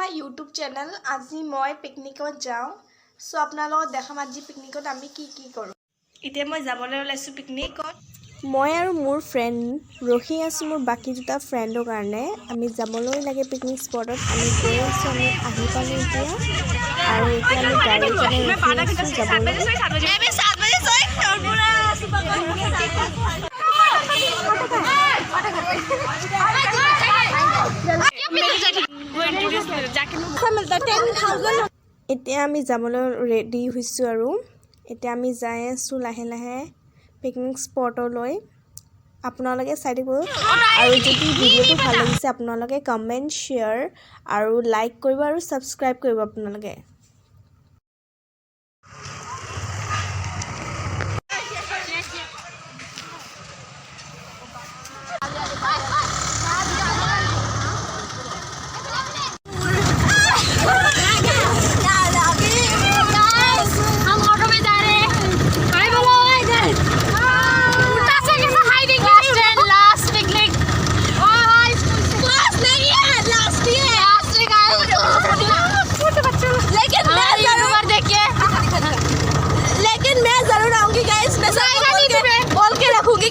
My YouTube channel. आज मैं पिकनिकत जाऊँ सो अपना देखाम आज पिकनिकत आमी की करूँ। इतना मैं जाबले ओलाइছো पिकनिकत। मैं और मोर फ्रेंड रखी आছো मोर बाकी दुटा फ्रेंडर कारणे आमी जाबले लागे पिकनिक स्पॉटत आमी गई आছো आमी आहि पालो इতিয়া আৰু এতিয়া আমি গাড়ী কাৰণে ৰখি আছো যাবলৈ। এতিয়া আমি যাবলৈ ৰেডি হৈছো আৰু এতিয়া আমি যাই আছো লাহে লাহে পিকনিক স্পটলৈ। আপোনালোকে চাই থাকিব আৰু যদি ভিডিঅ'টো ভাল লাগিছে আপোনালোকে কমেন্ট শেয়াৰ আৰু লাইক কৰিব আৰু সাবস্ক্ৰাইব কৰিব আপোনালোকে।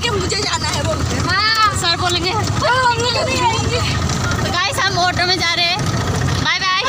कि मुझे जाना है वो सर बोलेंगे तो गाइस हम ऑटो में जा रहे हैं। Bye bye.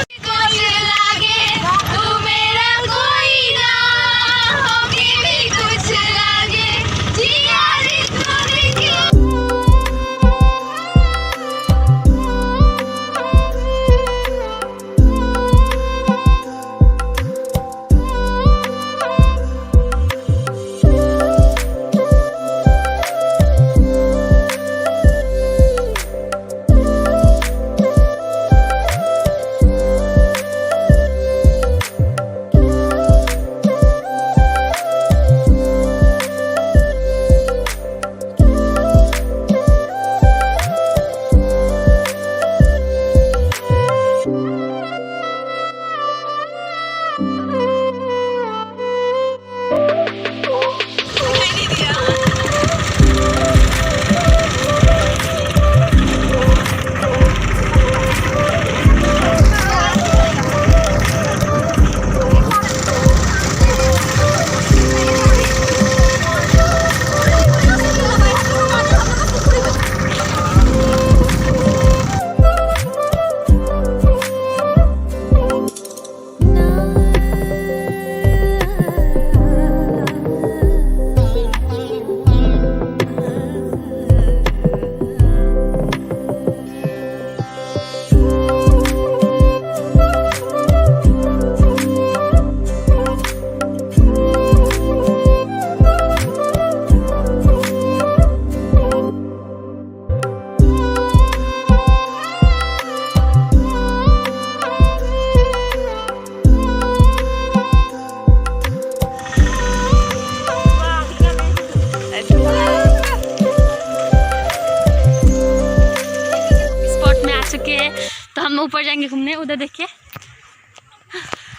तो हम ऊपर जाएंगे घूमने। उधर देखिए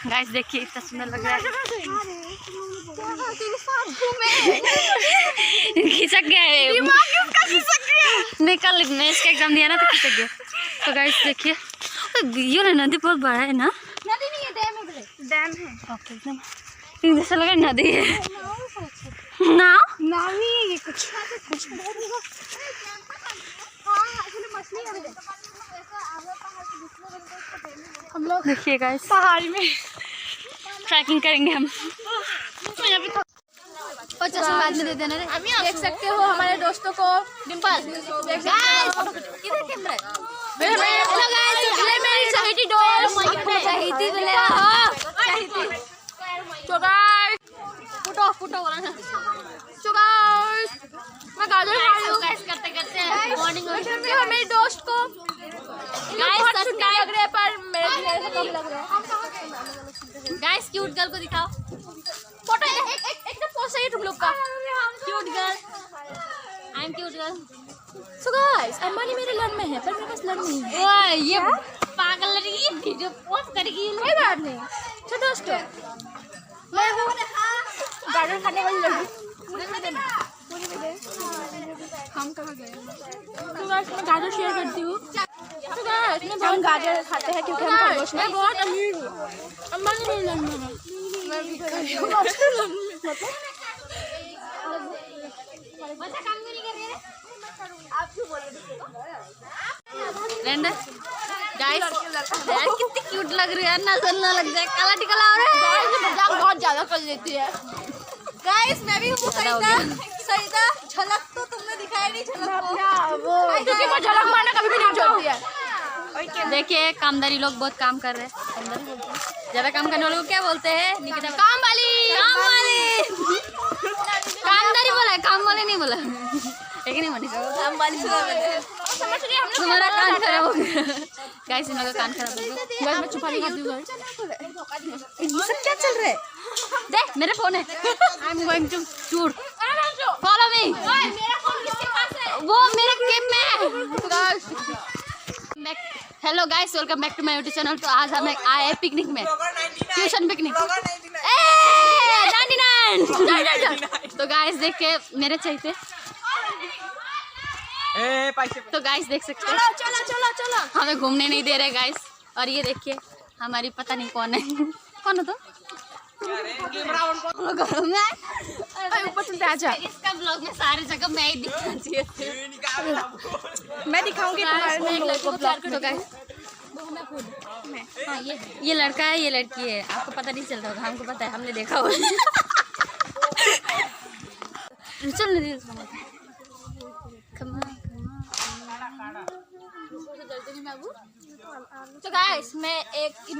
गाइस, देखिए इतना सुंदर लग रहा है। खिसक गया है, निकल मैं इसका एग्जाम दिया ना तो खिसक गया। तो गाइस देखिए ये नदी बहुत बड़ा है ना। नदी नहीं है, डैम है। डैम है। ओके, एकदम जैसा लगा नदी है। नाव ही कुछ हम लोग देखिए गाइस पहाड़ में ट्रैकिंग करेंगे हम। 50 बाद में दे देना रे। देख सकते हो हमारे दोस्तों को। डिम्पल देख सकते हो इधर कैमरा है। हेलो गाइस, ये मेरी सहेली दोस्त सहेली बोले हां सहेली। तो गाइस फुटो बोला ना। तो गाइस मैं गाजर खा रही हूं गाइस करते करते मॉर्निंग हो गई है। मेरे दोस्त को गाइस सब्सक्राइब लग रहा है पर मेरे लिए से कम लग रहा है। गाइस क्यूट गर्ल को दिखाओ फोटो एक तो पोस्ट है तुम लोग का। Cute girl, I am cute girl. So guys Ambani मेरे लर्न में है पर मेरे पास लर्न नहीं है। ओए ये पागल लड़की वीडियो पोस्ट करेगी। कोई बात नहीं। तो दोस्तों मैं वो गाजर खाने वाली लड़की हम कहाँ गए। तो गाइस मैं गाजर शेयर करती हूँ। हम गाजर खाते हैं क्योंकि हम खरगोश में बहुत अमीर हूँ। गाइस यार कितनी क्यूट लग रही है, नजर ना लग जाए, काला टिका ला रहा है। मजाक बहुत ज्यादा कर लेती है। गाइस मैं भी हूँ सईदा। झलक तो तुमने दिखाया नहीं, झलक क्योंकि वो झलक मारना कभी भी नहीं छोड़ती है। देखिए कामदारी लोग बहुत काम कर रहे हैं। ज्यादा काम करने वालों को क्या बोलते हैं निकिता? काम वाली। कामदारी बोला है, काम वाले नहीं बोला है कि नहीं मनीषा? काम वाली समझ रही हम लोग। तुम्हारा कान खराब हो गया गाइस, इन लोगों का कान खराब हो गया। गाइस मैं छुपा नहीं खाती हूँ। ये सब क्या चल रहा है? देख मेरा फोन है। I am going to shoot, follow me. मेरा फोन किसके पास है? वो मेरे गेम में। Hello guys, welcome back to my YouTube channel. तो आज हम आए हैं पिकनिक में, ट्यूशन पिकनिक। 99 तो गाइस देखिए मेरे चाहिए। तो गाइस देख सकते हैं, चलो हमें घूमने नहीं दे रहे गाइस। और ये देखिए हमारी पता नहीं कौन है। कौन हो तुम? ऊपर चलते आजा। इसका ब्लॉग में सारी जगह मैं ही दिखना चाहिए थी। मैं दिखाऊंगी तुम्हारे लोगों को ब्लॉग तो गाइस हाँ ये लड़का है, ये लड़की है। आपको पता नहीं चल रहा होगा, हमको पता है, हमने देखा होगा। चल रील्स बनाते। तो गाइस मैं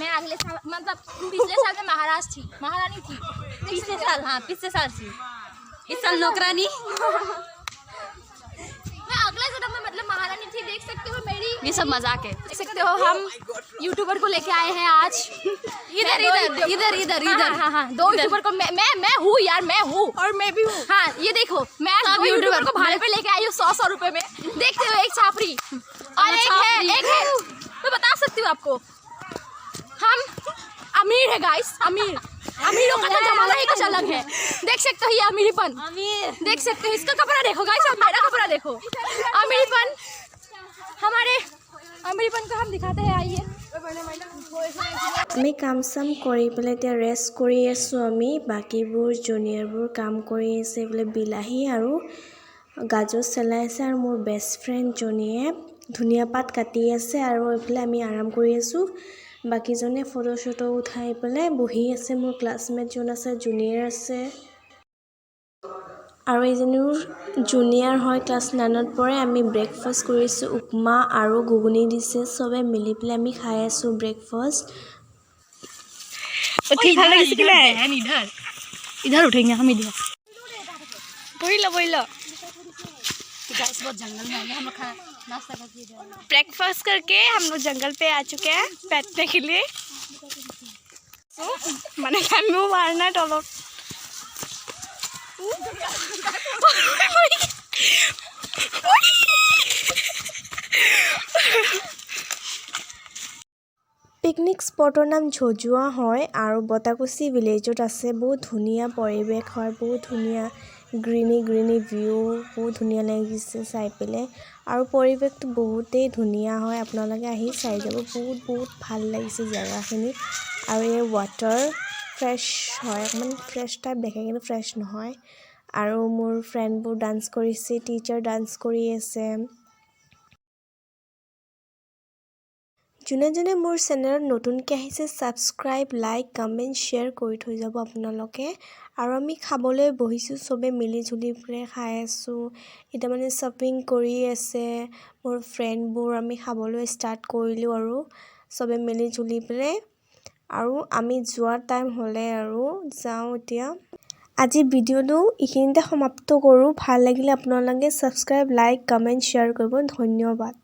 अगले साल मतलब पिछले साल में महारानी थी। पिछले साल, हाँ पिछले साल थी, इस साल नौकरानी। मैं अगले जन्म में मतलब महारानी थी। देख सकते हो मेरी, ये सब मजाक है। देख सकते हो हम यूट्यूबर को लेके आए हैं आज। इधर हाँ 2 यूट्यूबर को मैं हूँ यार, मैं हूँ और मैं भी हूँ। हाँ ये देखो मैं 2 यूट्यूबर को भाड़े पे लेके आई हूँ 100 रुपए में। देखते हो, एक छापरी और एक है मैं बता सकती हूँ आपको, हम अमीर है गाइस। अमीरों का तो जमाना ही कुछ अलग है। देख सकते हो ये अमीरीपन, देख सकते हो। इसका कपड़ा देखो गाइस, अब मेरा कपड़ा देखो। अमीरीपन, हमारे अमीरीपन को हम दिखाते हैं, आइए। আমি কাম চাম কৰি পেলাই এতিয়া ৰেষ্ট কৰি আছোঁ। আমি বাকীবোৰ জুনিয়ৰবোৰ কাম কৰি আছে, বোলে বিলাহী আৰু গাজৰ চেলাই আছে। আৰু মোৰ বেষ্ট ফ্ৰেণ্ড জনীয়ে ধুনীয়া পাত কাটি আছে। আৰু এইফালে আমি আৰাম কৰি আছোঁ। বাকীজনে ফটো চটো উঠাই পেলাই বহি আছে। মোৰ ক্লাছমেটজন আছে, জুনিয়ৰ আছে, আৰু এইজনীও জুনিয়ৰ হয়, ক্লাছ 9ত পঢ়ে। আমি ব্ৰেকফাষ্ট কৰিছোঁ, উপমা আৰু ঘুগুনি দিছে। চবে মিলি পেলাই আমি খাই আছোঁ ব্ৰেকফাষ্ট। ठीक है इधर उठेंगे हम इधर। बोल लो गाइस बहुत जंगल में आए हम लोग, खाना नाश्ता करके ब्रेकफास्ट करके हम लोग जंगल पे आ चुके हैं बैठने के लिए। मैंने मुँह मारना है टोलो। পিকনিক স্পটৰ নাম ঝজুৱা হয় আৰু বটাকুচি ভিলেজত আছে। বহুত ধুনীয়া পৰিৱেশ হয়, বহুত ধুনীয়া গ্ৰীনি ভিউ, বহুত ধুনীয়া লাগিছে চাই পেলাই। আৰু পৰিৱেশটো বহুতেই ধুনীয়া হয়, আপোনালোকে আহি চাই যাব। বহুত ভাল লাগিছে জেগাখিনি। আৰু এই ৱাটাৰ ফ্ৰেছ হয়, অকণমান ফ্ৰেছ টাইপ দেখে কিন্তু ফ্ৰেছ নহয়। আৰু মোৰ ফ্ৰেণ্ডবোৰ ডান্স কৰিছে, টিচাৰ ডান্স কৰি আছে। যোনে মোৰ চেনেলত নতুনকৈ আহিছে ছাবস্ক্ৰাইব, লাইক, কমেণ্ট, শ্বেয়াৰ কৰি থৈ যাব আপোনালোকে। আৰু আমি খাবলৈ বহিছোঁ, চবে মিলি জুলি পেলাই খাই আছোঁ। এতিয়া মানে শ্বপিং কৰি আছে মোৰ ফ্ৰেণ্ডবোৰ। আমি খাবলৈ ষ্টাৰ্ট কৰিলোঁ আৰু চবে মিলি জুলি পেলাই। আৰু আমি যোৱাৰ টাইম হ'লে আৰু যাওঁ এতিয়া। আজি ভিডিঅ'টো এইখিনিতে সমাপ্ত কৰোঁ। ভাল লাগিলে আপোনালোকে ছাবস্ক্ৰাইব, লাইক, কমেণ্ট, শ্বেয়াৰ কৰিব। ধন্যবাদ।